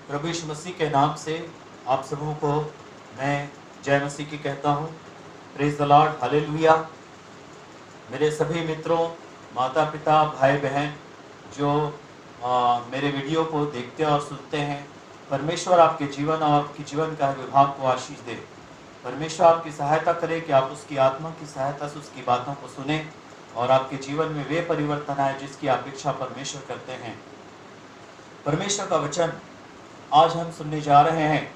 प्रभु यीशु मसीह के नाम से आप सबों को मैं जय मसीह की कहता हूँ। Praise the Lord, hallelujah. मेरे सभी मित्रों, माता पिता, भाई बहन जो मेरे वीडियो को देखते और सुनते हैं, परमेश्वर आपके जीवन और आपके जीवन का विभाग को आशीष दे। परमेश्वर आपकी सहायता करे कि आप उसकी आत्मा की सहायता से उसकी बातों को सुने और आपके जीवन में वे परिवर्तन आए जिसकी अपेक्षा परमेश्वर करते हैं। परमेश्वर का वचन आज हम सुनने जा रहे हैं।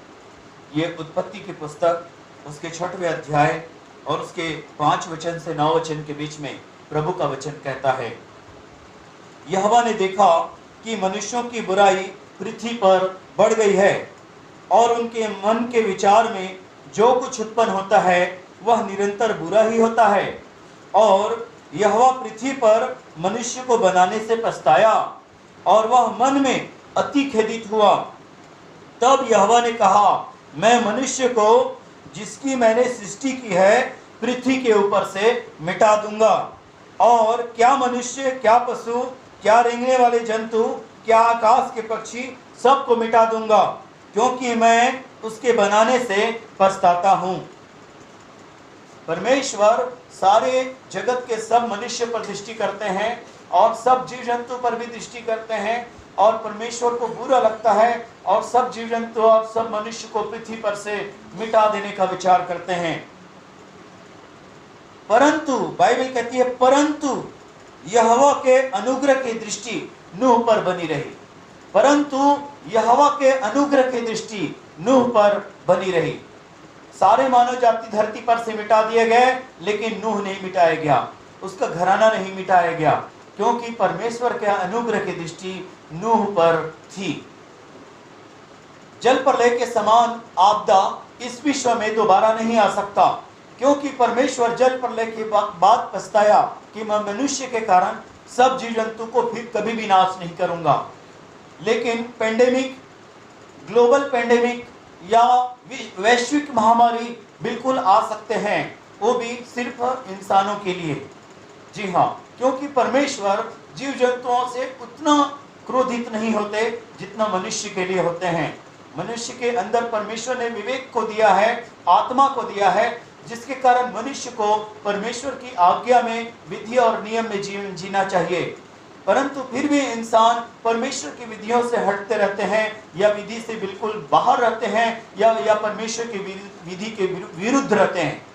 ये उत्पत्ति की पुस्तक, उसके 6वें अध्याय और उसके 5 वचन से 9 वचन के बीच में प्रभु का वचन कहता है, यहोवा ने देखा कि मनुष्यों की बुराई पृथ्वी पर बढ़ गई है और उनके मन के विचार में जो कुछ उत्पन्न होता है वह निरंतर बुरा ही होता है। और यहोवा पृथ्वी पर मनुष्य को बनाने से पछताया और वह मन में अति खेदित हुआ। तब यहोवा ने कहा, मैं मनुष्य को जिसकी मैंने सृष्टि की है पृथ्वी के ऊपर से मिटा दूंगा, और क्या मनुष्य, क्या पशु, क्या रेंगने वाले जंतु, क्या आकाश के पक्षी, सबको मिटा दूंगा, क्योंकि मैं उसके बनाने से पछताता हूँ। परमेश्वर सारे जगत के सब मनुष्य पर दृष्टि करते हैं और सब जीव जंतु पर भी दृष्टि करते हैं, और परमेश्वर को बुरा लगता है और सब जीव जंतु और सब मनुष्य को पृथ्वी पर से मिटा देने का विचार करते हैं। परंतु बाइबल कहती है, परंतु यहोवा के अनुग्रह की दृष्टि नूह पर बनी रही। परंतु यहोवा के अनुग्रह की दृष्टि नूह पर बनी रही। सारे मानव जाति धरती पर से मिटा दिए गए, लेकिन नूह नहीं मिटाया गया, उसका घराना नहीं मिटाया गया, क्योंकि परमेश्वर के अनुग्रह की दृष्टि नूह पर थी। जल प्रलय के समान आपदा इस विश्व में दोबारा नहीं आ सकता, क्योंकि परमेश्वर जल प्रलय के बाद पछताया कि मैं मनुष्य के कारण सब जीव जंतु को फिर कभी भी नाश नहीं करूंगा। लेकिन पेंडेमिक, ग्लोबल पेंडेमिक या वैश्विक महामारी बिल्कुल आ सकते हैं, वो भी सिर्फ इंसानों के लिए। जी हाँ, क्योंकि परमेश्वर जीव जंतुओं से उतना क्रोधित नहीं होते जितना मनुष्य के लिए होते हैं। मनुष्य के अंदर परमेश्वर ने विवेक को दिया है, आत्मा को दिया है, जिसके कारण मनुष्य को परमेश्वर की आज्ञा में, विधि और नियम में जीवन जीना चाहिए। परंतु फिर भी इंसान परमेश्वर की विधियों से हटते रहते हैं, या विधि से बिल्कुल बाहर रहते हैं, या परमेश्वर की विधि के विरुद्ध रहते हैं,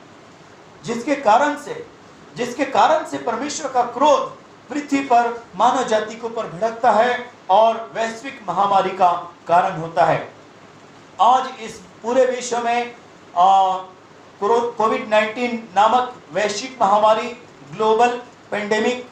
जिसके कारण से परमेश्वर का क्रोध पृथ्वी पर मानव जाति के ऊपर भड़कता है और वैश्विक महामारी का कारण होता है। आज इस पूरे विश्व में कोविड-19 नामक वैश्विक महामारी, ग्लोबल पेंडेमिक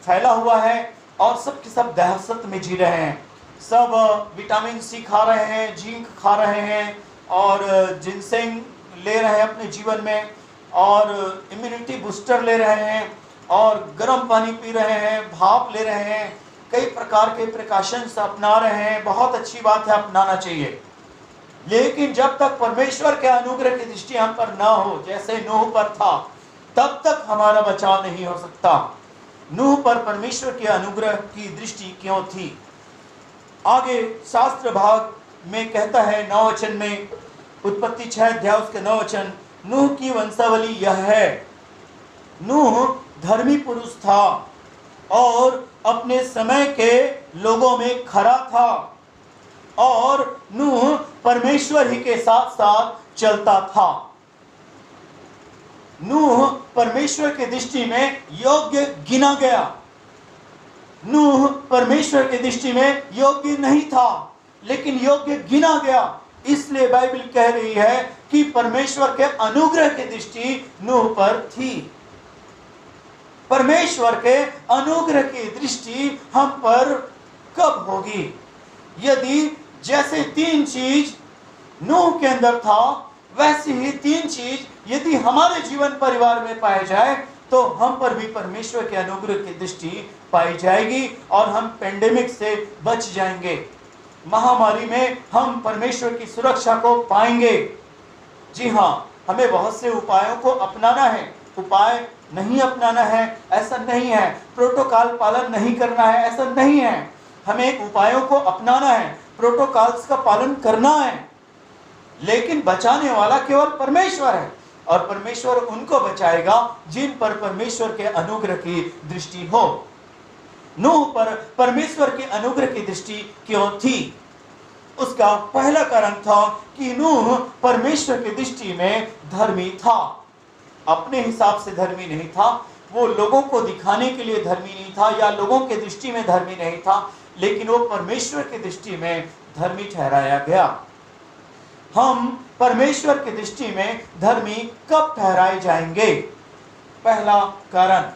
फैला हुआ है और सब के सब दहशत में जी रहे हैं। सब विटामिन सी खा रहे हैं, जिंक खा रहे हैं और जिनसेंग ले रहे हैं अपने जीवन में, और इम्यूनिटी बूस्टर ले रहे हैं, और गर्म पानी पी रहे हैं, भाप ले रहे हैं, कई प्रकार के प्रिकॉशंस अपना रहे हैं। बहुत अच्छी बात है, अपनाना चाहिए। लेकिन जब तक परमेश्वर के अनुग्रह की दृष्टि हम पर ना हो, जैसे नूह पर था, तब तक हमारा बचाव नहीं हो सकता। नूह पर परमेश्वर के अनुग्रह की दृष्टि क्यों थी? आगे शास्त्र भाग में कहता है 9 वचन में, उत्पत्ति 6 अध्याय उसके 9 वचन, नूह की वंशावली यह है, नूह धर्मी पुरुष था और अपने समय के लोगों में खरा था, और नूह परमेश्वर ही के साथ साथ चलता था। नूह परमेश्वर की दृष्टि में योग्य गिना गया। नूह परमेश्वर की दृष्टि में योग्य नहीं था, लेकिन योग्य गिना गया। इसलिए बाइबल कह रही है कि परमेश्वर के अनुग्रह की दृष्टि नूह पर थी। परमेश्वर के अनुग्रह की दृष्टि हम पर कब होगी? यदि जैसे 3 चीज नूह के अंदर था, वैसे ही 3 चीज यदि हमारे जीवन परिवार में पाए जाए, तो हम पर भी परमेश्वर के अनुग्रह की दृष्टि पाई जाएगी और हम पेंडेमिक से बच जाएंगे। महामारी में हम परमेश्वर की सुरक्षा को पाएंगे। जी हाँ, हमें बहुत से उपायों को अपनाना है। उपाय नहीं अपनाना है ऐसा नहीं है, प्रोटोकॉल पालन नहीं करना है ऐसा नहीं है। हमें उपायों को अपनाना है, प्रोटोकॉल्स का पालन करना है, लेकिन बचाने वाला केवल परमेश्वर है और परमेश्वर उनको बचाएगा जिन पर परमेश्वर के अनुग्रह की दृष्टि हो। नूह पर परमेश्वर के अनुग्रह की दृष्टि क्यों थी? उसका पहला कारण था कि नूह परमेश्वर की दृष्टि में धर्मी था। अपने हिसाब से धर्मी नहीं था, वो लोगों को दिखाने के लिए धर्मी नहीं था या लोगों के दृष्टि में धर्मी नहीं था, लेकिन वो परमेश्वर की दृष्टि में धर्मी ठहराया गया। हम परमेश्वर की दृष्टि में धर्मी कब ठहराए जाएंगे? पहला कारण,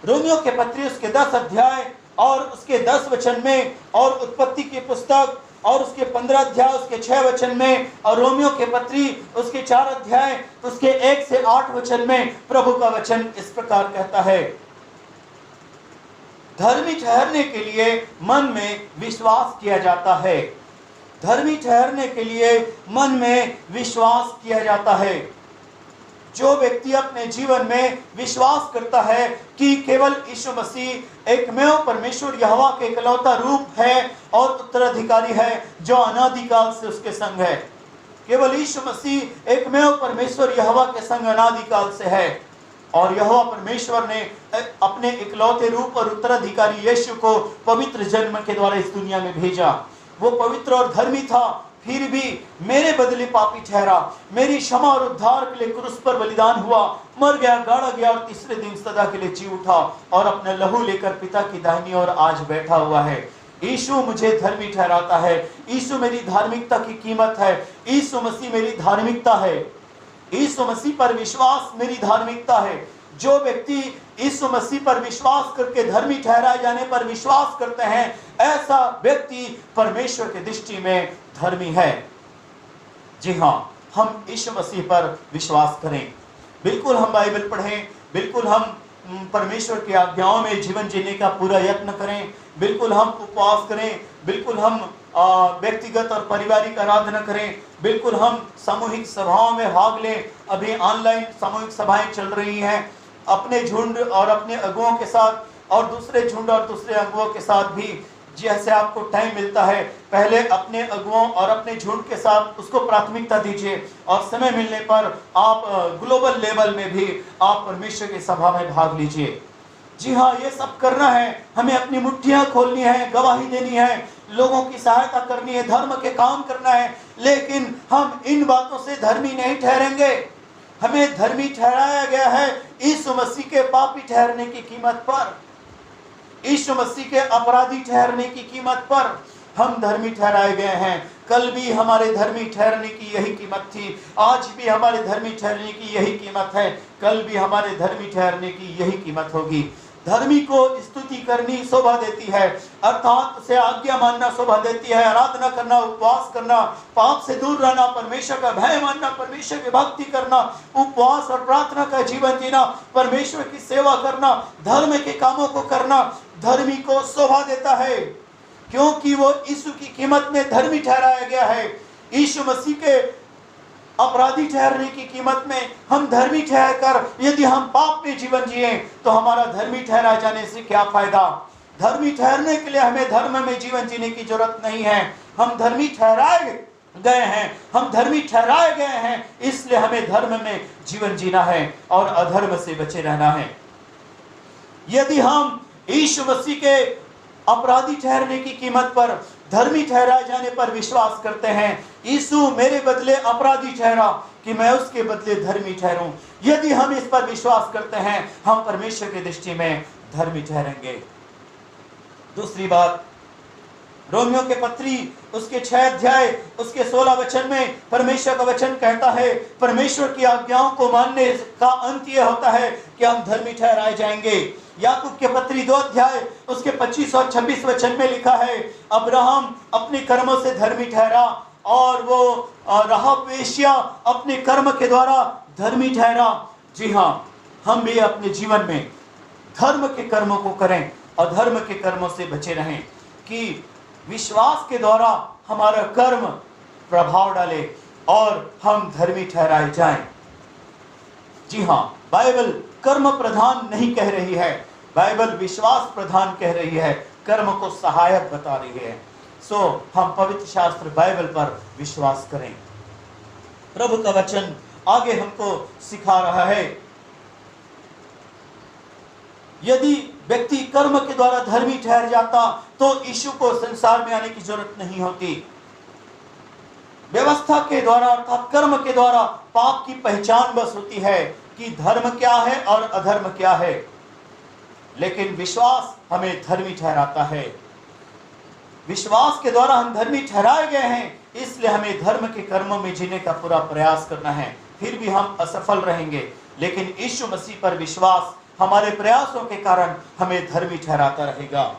रोमियो के पत्री उसके 10 अध्याय और उसके 10 वचन में, और उत्पत्ति की पुस्तक और उसके 15 अध्याय उसके 6 वचन में, और रोमियो के पत्री उसके 4 अध्याय उसके 1 से 8 वचन में प्रभु का वचन इस प्रकार कहता है, धर्मी ठहरने के लिए मन में विश्वास किया जाता है। धर्मी ठहरने के लिए मन में विश्वास किया जाता है। जो व्यक्ति अपने जीवन में विश्वास करता है कि केवल यीशु मसीह एकमेव परमेश्वर यहोवा के इकलौता रूप है और उत्तराधिकारी है जो अनादिकाल से उसके संग है, केवल यीशु मसीह एकमेव परमेश्वर यहोवा के संग अनादिकाल से है, और यहोवा परमेश्वर ने अपने इकलौते रूप और उत्तराधिकारी यीशु को पवित्र जन्म के द्वारा इस दुनिया में भेजा। वो पवित्र और धर्मी था, फिर भी मेरे बदले पापी ठहरा, मेरी क्षमा और उद्धार के लिए क्रूस पर बलिदान हुआ, मर गया, गाड़ा गया और तीसरे दिन सदा के लिए जी उठा और अपने लहू लेकर पिता की दाहिनी ओर आज बैठा हुआ है। यीशु मुझे धर्मी ठहराता है। यीशु मेरी धार्मिकता की कीमत है। यीशु मसीह मेरी धार्मिकता है। यीशु मसीह पर विश्वास मेरी धार्मिकता है। जो व्यक्ति यीशु मसीह पर विश्वास करके धर्मी ठहराए जाने पर विश्वास करते हैं, ऐसा व्यक्ति परमेश्वर की दृष्टि में धर्मी है। जी हाँ, हम यीशु मसीह पर विश्वास करें, बिल्कुल हम बाइबल पढ़ें, बिल्कुल हम परमेश्वर की आज्ञाओं में जीवन जीने का पूरा यत्न करें, बिल्कुल हम उपवास करें, बिल्कुल हम व्यक्तिगत और पारिवारिक आराधना करें, बिल्कुल हम सामूहिक सभाओं में भाग लें। अभी ऑनलाइन सामूहिक सभाएं चल रही हैं, अपने झुंड और अपने अगुओं के साथ और दूसरे झुंड और दूसरे अगुओं के साथ भी जैसे आपको टाइम मिलता है, पहले अपने अगुओं और अपने झुंड के साथ उसको प्राथमिकता दीजिए, और समय मिलने पर आप ग्लोबल लेवल में भी आप परमेश्वर की सभा में भाग लीजिए। जी हाँ, ये सब करना है, हमें अपनी मुट्ठियां खोलनी है, गवाही देनी है, लोगों की सहायता करनी है, धर्म के काम करना है, लेकिन हम इन बातों से धर्मी नहीं ठहरेंगे। हमें धर्मी ठहराया गया है यीशु मसीह के पापी ठहरने की कीमत पर, यीशु मसीह के अपराधी ठहरने की कीमत पर हम धर्मी ठहराए गए हैं। कल भी हमारे धर्मी ठहरने की यही कीमत थी, आज भी हमारे धर्मी ठहरने की यही कीमत है, कल भी हमारे धर्मी ठहरने की यही कीमत होगी। धर्मी को स्तुति करनी शोभा देती है, अर्थात उसे आज्ञा मानना शोभा देती है, आराधना करना, उपवास करना, पाप से दूर रहना, परमेश्वर का भय मानना, परमेश्वर की भक्ति करना, उपवास और प्रार्थना का जीवन जीना, परमेश्वर की सेवा करना, धर्म के कामों को करना धर्मी को शोभा देता है, क्योंकि वो यीशु की कीमत में धर्मी ठहराया गया है। यीशु मसीह के अपराधी ठहरने की कीमत में हम धर्मी ठहरकर यदि हम पाप में जीवन जिए तो हमारा धर्मी ठहराए जाने से क्या फायदा? धर्मी ठहरने के लिए हमें धर्म में जीवन जीने की जरूरत नहीं है। हम धर्मी ठहराए गए हैं, हम धर्मी ठहराए गए हैं, इसलिए हमें धर्म में जीवन जीना है और अधर्म से बचे रहना है। यदि हम यीशु मसीह के अपराधी ठहरने की कीमत पर धर्मी ठहराए जाने पर विश्वास करते हैं, यीशु मेरे बदले अपराधी ठहरा कि मैं उसके बदले धर्मी ठहरूं, यदि हम इस पर विश्वास करते हैं, हम परमेश्वर की दृष्टि में धर्मी ठहरेंगे। दूसरी बात, रोमियो के पत्री उसके 6 अध्याय उसके 16 वचन में परमेश्वर का वचन कहता है, परमेश्वर की आज्ञाओं को मानने का अंत यह होता है कि हम धर्मी ठहराए जाएंगे। याकूब के पत्री 2 अध्याय उसके 25 और 26 वचन में लिखा है, अब्राहम अपने कर्मों से धर्मी ठहरा और वो राहाब वेश्या अपने कर्म के द्वारा धर्मी ठहरा। जी हाँ, हम भी अपने जीवन में धर्म के कर्मों को करें और धर्म के कर्मों से बचे रहें कि विश्वास के द्वारा हमारा कर्म प्रभाव डाले और हम धर्मी ठहराए जाएं। जी हाँ, बाइबल कर्म प्रधान नहीं कह रही है, बाइबल विश्वास प्रधान कह रही है। कर्म को सहायक बता रही है। सो हम पवित्र शास्त्र बाइबल पर विश्वास करें। प्रभु का वचन आगे हमको सिखा रहा है, यदि व्यक्ति कर्म के द्वारा धर्मी ठहर जाता तो यीशु को संसार में आने की जरूरत नहीं होती। व्यवस्था के द्वारा अर्थात कर्म के द्वारा पाप की पहचान बस होती है कि धर्म क्या है और अधर्म क्या है, लेकिन विश्वास हमें धर्मी ठहराता है। विश्वास के द्वारा हम धर्मी ठहराए गए हैं, इसलिए हमें धर्म के कर्मों में जीने का पूरा प्रयास करना है। फिर भी हम असफल रहेंगे, लेकिन यीशु मसीह पर विश्वास हमारे प्रयासों के कारण हमें धर्मी ठहराता रहेगा।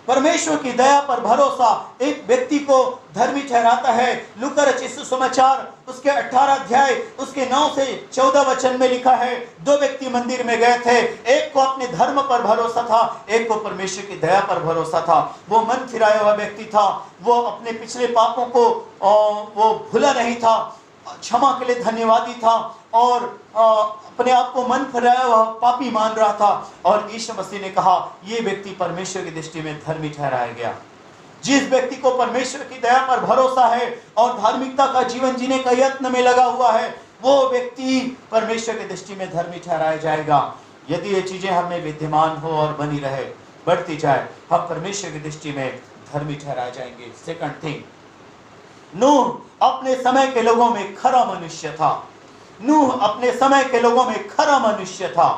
परमेश्वर की दया पर भरोसा एक व्यक्ति को धर्मी ठहराता है। लूका रचित सुसमाचार उसके 18 अध्याय उसके 9 से 14 वचन में लिखा है, 2 व्यक्ति मंदिर में गए थे, एक को अपने धर्म पर भरोसा था, एक को परमेश्वर की दया पर भरोसा था। वो मन फिराया हुआ व्यक्ति था, वो अपने पिछले पापों को वो भूला नहीं था, क्षमा के लिए धन्यवादी था और अपने आप को मन फिराया हुआ पापी मान रहा था। और यीशु मसीह ने कहा ये व्यक्ति परमेश्वर की दृष्टि में धर्मी ठहराया गया। जिस व्यक्ति को परमेश्वर की दया पर भरोसा है और धार्मिकता का जीवन जीने का यत्न में लगा हुआ है, वो व्यक्ति परमेश्वर की दृष्टि में धर्मी ठहराया जाएगा। यदि ये चीजें हमें विद्यमान हो और बनी रहे, बढ़ती जाए, हम परमेश्वर की दृष्टि में धर्मी ठहराए जाएंगे। सेकंड थिंग, नूह अपने समय के लोगों में खरा मनुष्य था। नूह अपने समय के लोगों में खरा मनुष्य था।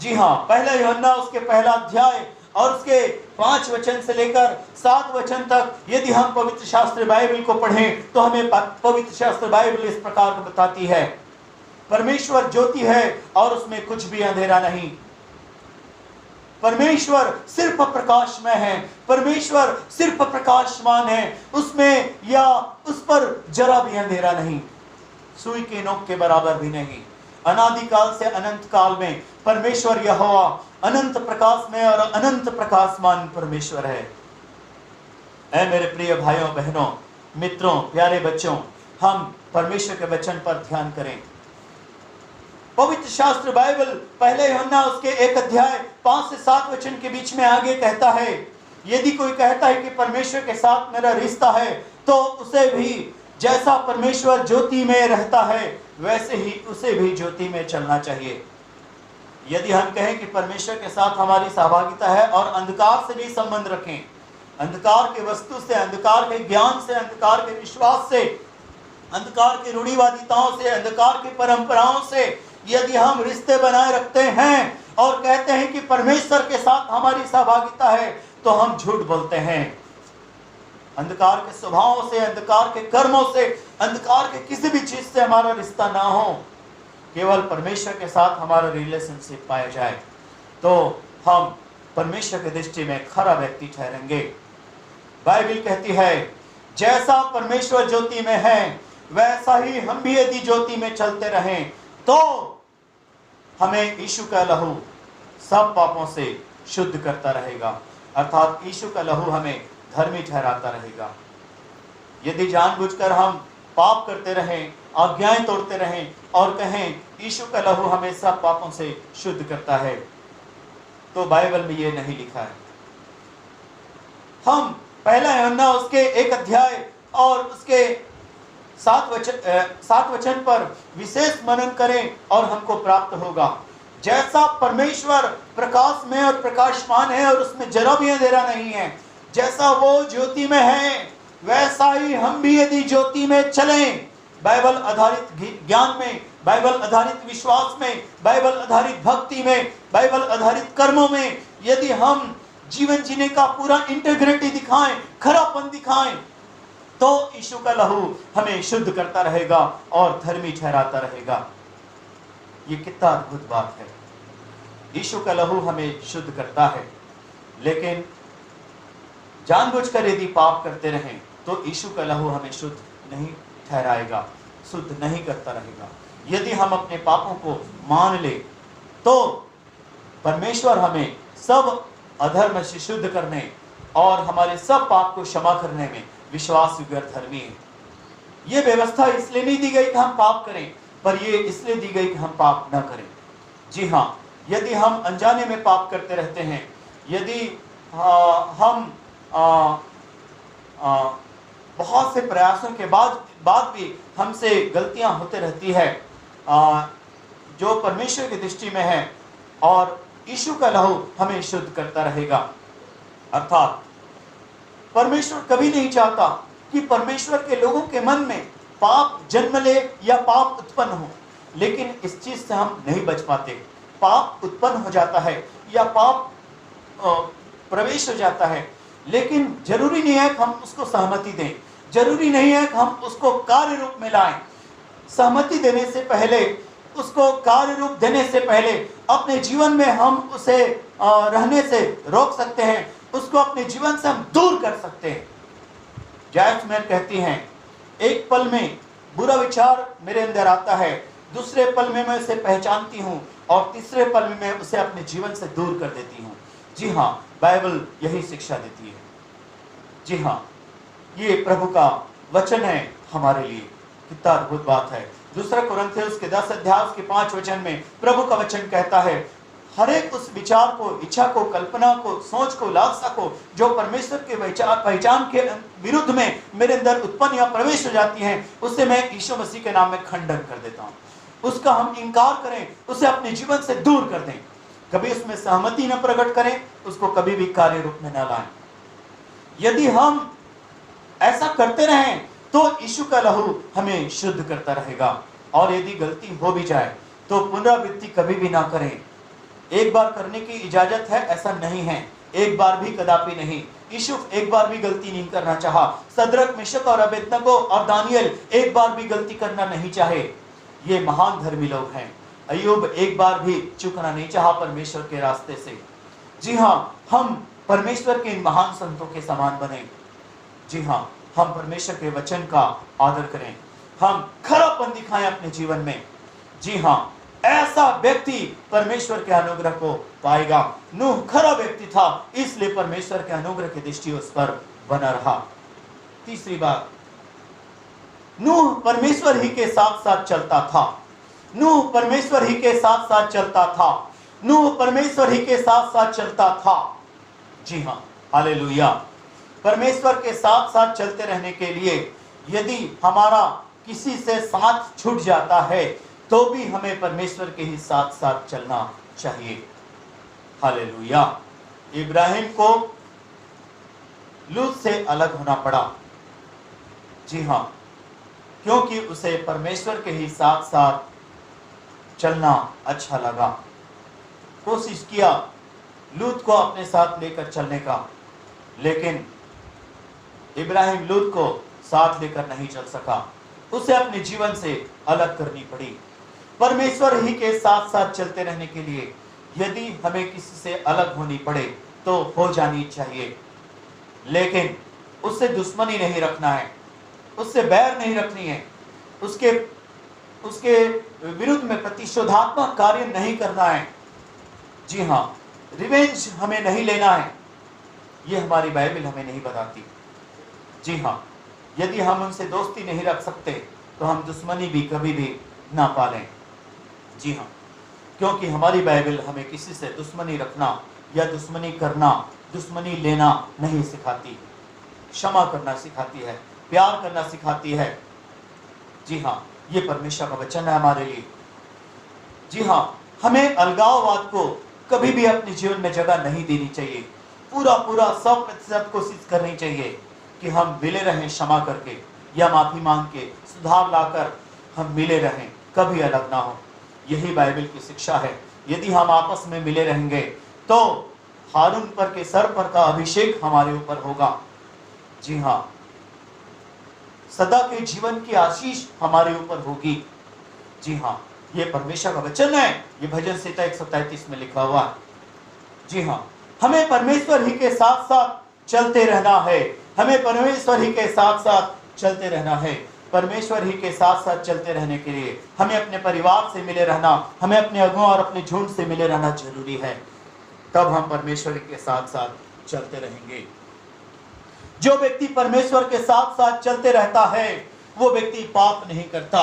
जी हाँ, पहला यूहन्ना उसके पहला अध्याय और उसके 5 वचन से लेकर 7 वचन तक यदि हम पवित्र शास्त्र बाइबल को पढ़ें तो हमें पवित्र शास्त्र बाइबल इस प्रकार को बताती है, परमेश्वर ज्योति है और उसमें कुछ भी अंधेरा नहीं। परमेश्वर सिर्फ प्रकाशमय है, परमेश्वर सिर्फ प्रकाशमान है, उसमें या उस पर जरा भी अंधेरा नहीं, सुई के नोक के बराबर भी नहीं। अनादिकाल से अनंत काल में परमेश्वर यहोवा अनंत प्रकाश में और अनंत प्रकाशमान परमेश्वर है। ऐ मेरे प्रिय भाइयों बहनों, मित्रों, प्यारे बच्चों, हम परमेश्वर के वचन पर ध्यान करें। पवित्र शास्त्र बाइबल पहले यूहन्ना उसके 1 अध्याय 5 से 7 वचन के बीच में आगे कहता है, यदि कोई कहता है कि परमेश्वर के साथ मेरा रिश्ता है तो उसे भी जैसा परमेश्वर ज्योति में रहता है वैसे ही उसे भी ज्योति में चलना चाहिए। यदि हम कहें कि परमेश्वर के साथ हमारी सहभागिता है और अंधकार से भी संबंध रखें, अंधकार के वस्तु से, अंधकार के ज्ञान से, अंधकार के विश्वास से, अंधकार की रूढ़िवादिताओं से, अंधकार की परंपराओं से यदि हम रिश्ते बनाए रखते हैं और कहते हैं कि परमेश्वर के साथ हमारी सहभागिता है, तो हम झूठ बोलते हैं। अंधकार के स्वभावों से, अंधकार के कर्मों से, अंधकार के किसी भी चीज से हमारा रिश्ता ना हो, केवल परमेश्वर के साथ हमारा रिलेशनशिप पाया जाए, तो हम परमेश्वर की दृष्टि में खरा व्यक्ति ठहरेंगे। बाइबल कहती है, जैसा परमेश्वर ज्योति में है वैसा ही हम भी यदि ज्योति में चलते रहें तो हमें यीशु का लहू सब पापों से शुद्ध करता रहेगा, अर्थात यीशु का लहू हमें धर्मी ठहराता रहेगा। यदि जानबूझकर हम पाप करते रहें, आज्ञाएं तोड़ते रहें और कहें यीशु का लहू हमें सब पापों से शुद्ध करता है, तो बाइबल में ये नहीं लिखा है। हम पहला यूहन्ना उसके 1 अध्याय और उसके 7 वचन पर विशेष मनन करें और हमको प्राप्त होगा। जैसा परमेश्वर प्रकाश में और प्रकाशमान है और उसमें जरा भी अंधेरा नहीं है, जैसा वो ज्योति में है वैसा ही हम भी यदि ज्योति में चलें, बाइबल आधारित ज्ञान में, बाइबल आधारित विश्वास में, बाइबल आधारित भक्ति में, बाइबल आधारित कर्मों में यदि हम जीवन जीने का पूरा इंटीग्रिटी दिखाएं, खरापन दिखाएं, तो यीशु का लहू हमें शुद्ध करता रहेगा और धर्मी ठहराता रहेगा। ये कितना अद्भुत बात है। यीशु का लहू हमें शुद्ध करता है, लेकिन जानबूझकर यदि पाप करते रहें तो यीशु का लहू हमें शुद्ध नहीं ठहराएगा, शुद्ध नहीं करता रहेगा। यदि हम अपने पापों को मान ले तो परमेश्वर हमें सब अधर्म से शुद्ध करने और हमारे सब पाप को क्षमा करने में विश्वास योग्य और धर्मी है। ये व्यवस्था इसलिए नहीं दी गई कि हम पाप करें, पर ये इसलिए दी गई कि हम पाप न करें। जी हाँ, यदि हम अनजाने में पाप करते रहते हैं, यदि हम बहुत से प्रयासों के बाद भी हमसे गलतियां होते रहती है, जो परमेश्वर की दृष्टि में है, और यीशु का लहू हमें शुद्ध करता रहेगा। अर्थात परमेश्वर कभी नहीं चाहता कि परमेश्वर के लोगों के मन में पाप जन्म ले या पाप उत्पन्न हो, लेकिन इस चीज से हम नहीं बच पाते। पाप उत्पन्न हो जाता है या पाप प्रवेश हो जाता है, लेकिन जरूरी नहीं है कि हम उसको सहमति दें, जरूरी नहीं है कि हम उसको कार्य रूप में लाएं। सहमति देने से पहले, उसको कार्य रूप देने से पहले अपने जीवन में हम उसे रहने से रोक सकते हैं, उसको अपने जीवन से हम दूर कर सकते हैं। जॉयस मेयर कहती हैं, एक पल में बुरा विचार मेरे अंदर आता है, दूसरे पल में मैं उसे पहचानती हूँ और तीसरे पल में मैं उसे अपने जीवन से दूर कर देती हूँ। जी हाँ, बाइबल यही शिक्षा देती है। जी हाँ, ये प्रभु का वचन है हमारे लिए। कितना अद्भुत बात है। दूसरा कुरिन्थियों के 10 अध्याय के 5 वचन में प्रभु का वचन कहता है, हर एक उस विचार को, इच्छा को, कल्पना को, सोच को, लालसा को जो परमेश्वर के पहचान के विरुद्ध में मेरे अंदर उत्पन्न या प्रवेश हो जाती है, उससे मैं यीशु मसीह के नाम में खंडन कर देता हूँ। उसका हम इनकार करें, उसे अपने जीवन से दूर कर दें, कभी उसमें सहमति न प्रकट करें, उसको कभी भी कार्य रूप में न लाएं। यदि हम ऐसा करते रहें तो यीशु का लहू हमें शुद्ध करता रहेगा। और यदि गलती हो भी जाए तो पुनरावृत्ति कभी भी ना करें। एक बार करने की इजाजत है ऐसा नहीं है, एक बार भी कदापि नहीं। यूसुफ एक बार भी गलती नहीं करना चाहा, सदरक, मेशक और अबेदनगो और दानियल एक बार भी गलती करना नहीं चाहे। ये महान धर्मी लोग हैं। अय्यूब एक बार भी चूकना नहीं चाहा परमेश्वर के रास्ते से। जी हाँ, हम परमेश्वर के इन महान संतों के समान बने। जी हाँ, हम परमेश्वर के वचन का आदर करें, हम खरापन दिखाएं अपने जीवन में। जी हाँ, ऐसा व्यक्ति परमेश्वर के अनुग्रह को पाएगा। नूह खरा व्यक्ति था, इसलिए परमेश्वर के अनुग्रह की दृष्टि उस पर बना रहा। तीसरी बात, नूह परमेश्वर ही के साथ साथ चलता था। नूह परमेश्वर ही के साथ साथ चलता था। नूह परमेश्वर ही के साथ साथ चलता था। जी हाँ, हालेलुया। परमेश्वर के साथ साथ चलते रहने के लिए यदि हमारा किसी से साथ छूट जाता है तो भी हमें परमेश्वर के ही साथ साथ चलना चाहिए। हालेलुया। इब्राहिम को लूत से अलग होना पड़ा। जी हाँ, क्योंकि उसे परमेश्वर के ही साथ साथ चलना अच्छा लगा। कोशिश किया लूत को अपने साथ लेकर चलने का, लेकिन इब्राहिम लूत को साथ लेकर नहीं चल सका, उसे अपने जीवन से अलग करनी पड़ी। परमेश्वर ही के साथ साथ चलते रहने के लिए यदि हमें किसी से अलग होनी पड़े तो हो जानी चाहिए, लेकिन उससे दुश्मनी नहीं रखना है, उससे बैर नहीं रखनी है, उसके विरुद्ध में प्रतिशोधात्मक कार्य नहीं करना है। जी हाँ, रिवेंज हमें नहीं लेना है, ये हमारी बाइबल हमें नहीं बताती। जी हाँ, यदि हम उनसे दोस्ती नहीं रख सकते तो हम दुश्मनी भी कभी भी ना पालें। जी हाँ, क्योंकि हमारी बाइबल हमें किसी से दुश्मनी रखना या दुश्मनी करना, दुश्मनी लेना नहीं सिखाती। क्षमा करना सिखाती है, प्यार करना सिखाती है। जी हाँ, ये परमेश्वर का वचन है हमारे लिए। जी हाँ, हमें अलगाववाद को कभी भी अपने जीवन में जगह नहीं देनी चाहिए। पूरा 100% कोशिश करनी चाहिए कि हम मिले रहें, क्षमा करके या माफी मांग के, सुधार लाकर हम मिले रहें, कभी अलग ना हो। यही बाइबल की शिक्षा है। यदि हम आपस में मिले रहेंगे तो हारून पर के सर पर का अभिषेक हमारे ऊपर होगा। जी हाँ, सदा के जीवन की आशीष हमारे ऊपर होगी। जी हाँ, ये परमेश्वर का वचन है, ये भजन संहिता 133 में लिखा हुआ है। जी हाँ, हमें परमेश्वर ही के साथ साथ चलते रहना है। हमें परमेश्वर ही के साथ साथ चलते रहना है। परमेश्वर ही के साथ साथ चलते रहने के लिए हमें अपने परिवार से मिले रहना, हमें अपने अगुओं और अपने झुंड से मिले रहना जरूरी है। तब हम परमेश्वर के साथ साथ चलते रहेंगे। जो व्यक्ति परमेश्वर के साथ साथ चलते रहता है वो व्यक्ति पाप नहीं करता।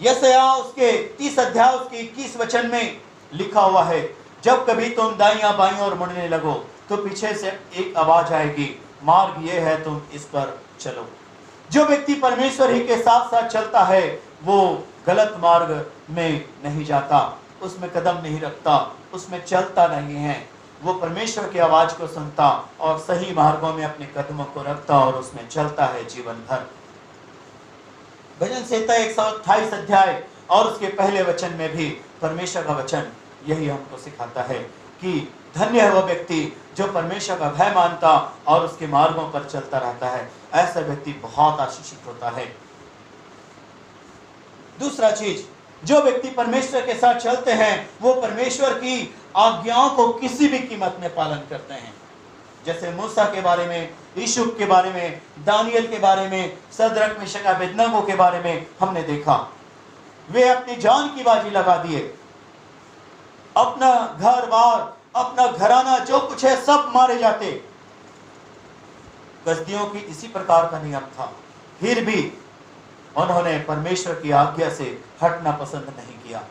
यशायाह उसके 30 अध्याय उसके 21 वचन में लिखा हुआ है, जब कभी तुम दाईं बाईं और मुड़ने लगो तो पीछे से एक आवाज आएगी, मार्ग ये है, तुम इस पर चलो। जो व्यक्ति परमेश्वर ही के साथ साथ चलता है वो गलत मार्ग में नहीं जाता, उसमें कदम नहीं रखता, उसमें चलता नहीं है। वो परमेश्वर की आवाज को सुनता और सही मार्गों में अपने कदमों को रखता और उसमें चलता है जीवन भर। भजन संहिता 128 अध्याय और उसके पहले वचन में भी परमेश्वर का वचन यही हमको सिखाता है कि धन्य है वह व्यक्ति जो परमेश्वर का भय मानता और उसके मार्गों पर चलता रहता है। ऐसा व्यक्ति बहुत आशीषित होता है। दूसरा चीज, जो व्यक्ति परमेश्वर के साथ चलते हैं वो परमेश्वर की आज्ञाओं को किसी भी कीमत में पालन करते हैं। जैसे मूसा के बारे में, यूसुफ के बारे में, दानियल के बारे में, सदरक मेशक अबेदनगो के बारे में हमने देखा। वे अपनी जान की बाजी लगा दिए, अपना घर बार, अपना घराना जो कुछ है सब मारे जाते। कसदियों की इसी प्रकार का नियम था, फिर भी उन्होंने परमेश्वर की आज्ञा से हटना पसंद नहीं किया।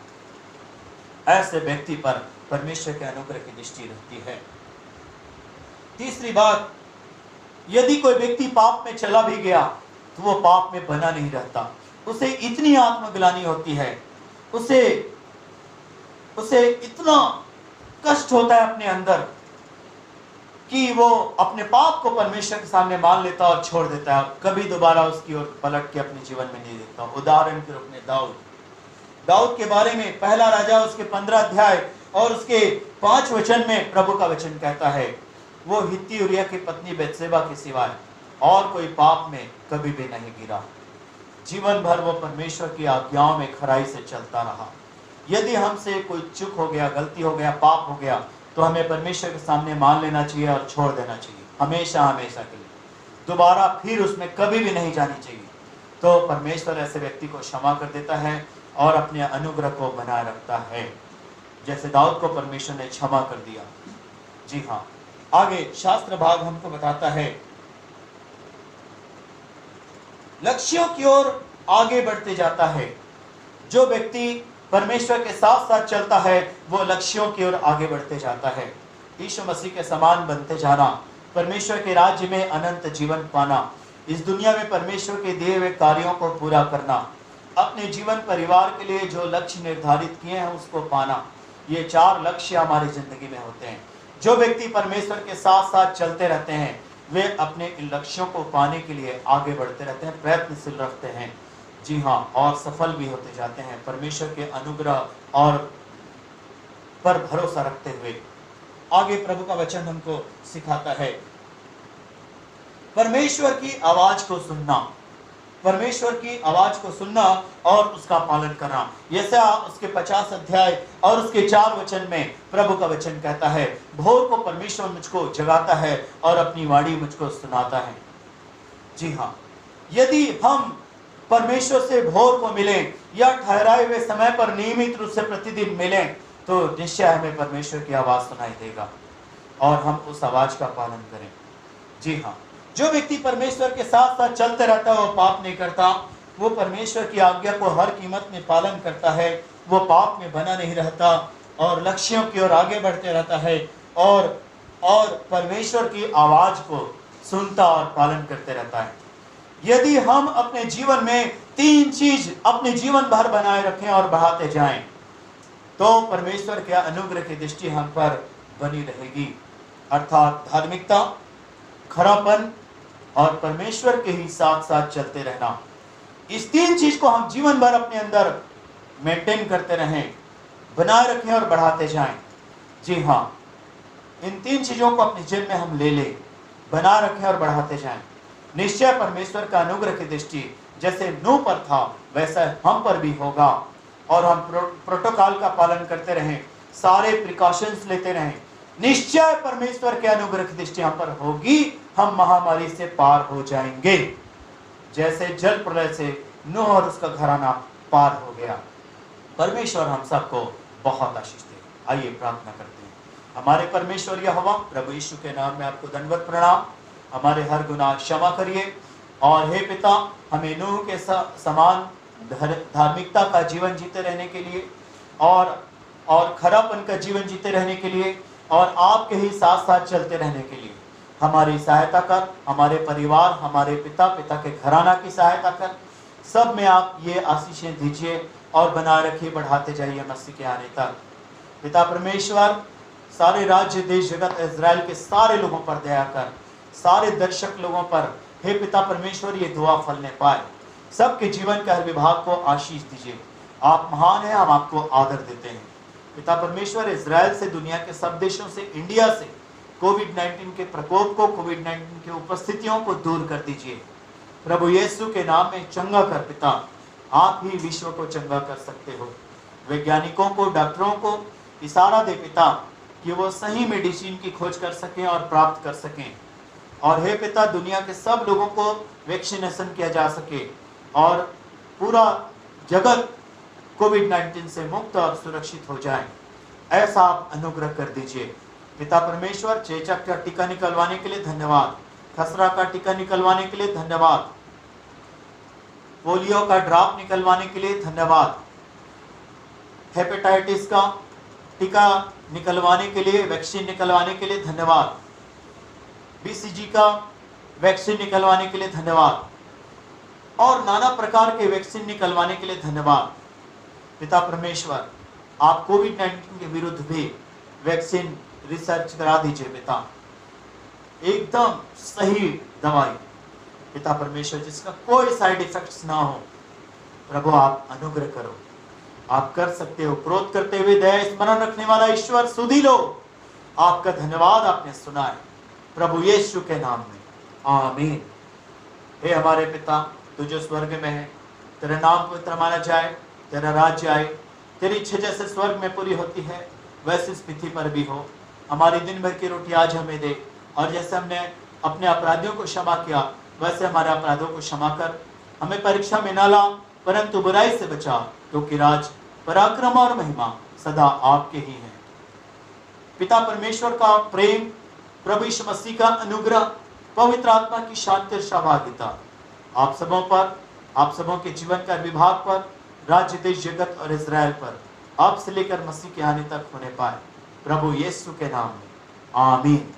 ऐसे व्यक्ति पर परमेश्वर के अनुग्रह की दृष्टि रहती है। तीसरी बात, यदि कोई व्यक्ति पाप में चला भी गया तो वो पाप में बना नहीं रहता। उसे इतनी आत्मग्लानि होती है, उसे इतना कष्ट होता है अपने अंदर कि वो अपने पाप को परमेश्वर के सामने मान लेता और छोड़ देता है, कभी दोबारा उसकी ओर पलट के अपने जीवन में नहीं देखता। उदाहरण के रूप में दाऊद के बारे में पहला राजा उसके 15 अध्याय और उसके 5 वचन में प्रभु का वचन कहता है, वो हित्ती उरिया की पत्नी बेतसेबा के सिवाय और कोई पाप में कभी भी नहीं गिरा। जीवन भर वो परमेश्वर की आज्ञाओं में खराई से चलता रहा। यदि हमसे कोई चूक हो गया, गलती हो गया, पाप हो गया तो हमें परमेश्वर के सामने मान लेना चाहिए और छोड़ देना चाहिए, हमेशा हमेशा के लिए। दोबारा फिर उसमें कभी भी नहीं जानी चाहिए। तो परमेश्वर ऐसे व्यक्ति को क्षमा कर देता है और अपने अनुग्रह को बनाए रखता है, जैसे दाऊद को परमेश्वर ने क्षमा कर दिया। जी हाँ, आगे शास्त्र भाग हमको बताता है, लक्ष्यों की ओर आगे बढ़ते जाता है। जो व्यक्ति परमेश्वर के साथ साथ चलता है वो लक्ष्यों की ओर आगे बढ़ते जाता है। यीशु मसीह के समान बनते जाना, परमेश्वर के राज्य में अनंत जीवन पाना, इस दुनिया में परमेश्वर के दिए हुए कार्यों को पूरा करना, अपने जीवन परिवार के लिए जो लक्ष्य निर्धारित किए हैं उसको पाना, ये 4 लक्ष्य हमारी जिंदगी में होते हैं। जो व्यक्ति परमेश्वर के साथ साथ चलते रहते हैं वे अपने इन लक्ष्यों को पाने के लिए आगे बढ़ते रहते हैं, प्रयत्नशील रहते हैं। जी हाँ, और सफल भी होते जाते हैं परमेश्वर के अनुग्रह और पर भरोसा रखते हुए। आगे प्रभु का वचन हमको सिखाता है, परमेश्वर की आवाज को सुनना, परमेश्वर की आवाज को सुनना और उसका पालन करना। यशया उसके 50 अध्याय और उसके 4 वचन में प्रभु का वचन कहता है, भोर को परमेश्वर मुझको जगाता है और अपनी वाणी मुझको सुनाता है। जी हाँ, यदि हम परमेश्वर से भोर को मिलें या ठहराए हुए समय पर नियमित रूप से प्रतिदिन मिलें तो निश्चय हमें परमेश्वर की आवाज सुनाई देगा और हम उस आवाज का पालन करें। जी हाँ, जो व्यक्ति परमेश्वर के साथ साथ चलते रहता है वो पाप नहीं करता, वो परमेश्वर की आज्ञा को हर कीमत में पालन करता है, वो पाप में बना नहीं रहता और लक्ष्यों की ओर आगे बढ़ते रहता है और परमेश्वर की आवाज को सुनता और पालन करते रहता है। यदि हम अपने जीवन में 3 चीज अपने जीवन भर बनाए रखें और बढ़ाते जाएं तो परमेश्वर के अनुग्रह की दृष्टि हम पर बनी रहेगी, अर्थात धार्मिकता, खरापन और परमेश्वर के ही साथ साथ चलते रहना। इस 3 चीज को हम जीवन भर अपने अंदर मेंटेन करते रहें, बनाए रखें और बढ़ाते जाएं। जी हाँ, इन 3 चीजों को अपने जीवन में हम ले लें, बनाए रखें और बढ़ाते जाएं। निश्चय परमेश्वर का अनुग्रह की दृष्टि जैसे नूह पर था वैसा हम पर भी होगा और हम प्रोटोकॉल का पालन करते रहें, सारे प्रिकॉशंस लेते रहें, निश्चय परमेश्वर के अनुग्रह की दृष्टि हम पर होगी, हम महामारी से पार हो जाएंगे जैसे जल प्रलय से नूह और उसका घराना पार हो गया। परमेश्वर हम सबको बहुत आशीष दे। आइए प्रार्थना करते हैं। हमारे परमेश्वर यहोवा, प्रभु यीशु के नाम में आपको दंडवत प्रणाम। हमारे हर गुनाह क्षमा करिए और हे पिता, हमें नूह के समान धार्मिकता का जीवन जीते रहने के लिए और और खरापन का जीवन जीते रहने के लिए और आपके ही साथ साथ चलते रहने के लिए हमारी सहायता कर, हमारे परिवार, हमारे पिता के घराना की सहायता कर। सब में आप ये आशीषें दीजिए और बनाए रखिए, बढ़ाते जाइए मसीह के आने तक। पिता परमेश्वर, सारे राज्य, देश, जगत, इज़राइल के सारे लोगों पर दया कर, सारे दर्शक लोगों पर हे पिता परमेश्वर ये दुआ फलने पाए। सबके जीवन के हर विभाग को आशीष दीजिए। आप महान हैं, हम आपको आदर देते हैं। पिता परमेश्वर, इज़राइल से, दुनिया के सब देशों से, इंडिया से कोविड-19 के प्रकोप को, कोविड-19 की उपस्थितियों को दूर कर दीजिए। प्रभु यीशु के नाम में चंगा कर पिता, आप ही विश्व को चंगा कर सकते हो। वैज्ञानिकों को, डॉक्टरों को इशारा दे पिता कि वो सही मेडिसिन की खोज कर सकें और प्राप्त कर सकें। और हे पिता, दुनिया के सब लोगों को वैक्सीनेशन किया जा सके और पूरा जगत कोविड-19 से मुक्त और सुरक्षित हो जाए, ऐसा आप अनुग्रह कर दीजिए। पिता परमेश्वर, चेचक का टीका निकलवाने के लिए धन्यवाद, खसरा का टीका निकलवाने के लिए धन्यवाद, पोलियो का ड्रॉप निकलवाने के लिए धन्यवाद, हेपेटाइटिस का टीका निकलवाने के लिए, वैक्सीन निकलवाने के लिए धन्यवाद, बीसीजी का वैक्सीन निकलवाने के लिए धन्यवाद और नाना प्रकार के वैक्सीन निकलवाने के लिए धन्यवाद। पिता परमेश्वर, आप कोविड-19 के विरुद्ध भी वैक्सीन रिसर्च करा दीजिए पिता, एकदम सही दवाई पिता परमेश्वर, जिसका कोई साइड इफेक्ट्स ना हो। प्रभु आप अनुग्रह करो, आप कर सकते हो। क्रोध करते हुए दया स्मरण रखने वाला ईश्वर, सुधी लो, आपका धन्यवाद, आपने सुना है प्रभु यीशु के नाम में, आमीन। हे हमारे पिता, तू जो स्वर्ग में है, तेरा नाम पवित्र माना जाए, तेरा राज्य आए, तेरी इच्छा जैसे स्वर्ग में पूरी होती है वैसे इस पृथ्वी पर भी हो। हमारी दिन भर की रोटी आज हमें दे, और जैसे हमने अपने अपराधियों को क्षमा किया वैसे हमारे अपराधों को क्षमा कर। हमें परीक्षा में न ला, परंतु बुराई से बचा, क्योंकि राज, पराक्रम और महिमा सदा आपके ही हैं। पिता परमेश्वर का प्रेम, प्रभु यीशु मसीह का अनुग्रह, पवित्र आत्मा की शांति और सहभागिता आप सबों पर, आप सबों के जीवन का विभाग पर, राज्य, देश, जगत और इज़राइल पर अब से लेकर मसीह के आने तक होने पाए, प्रभु यीशु के नाम में, आमीन।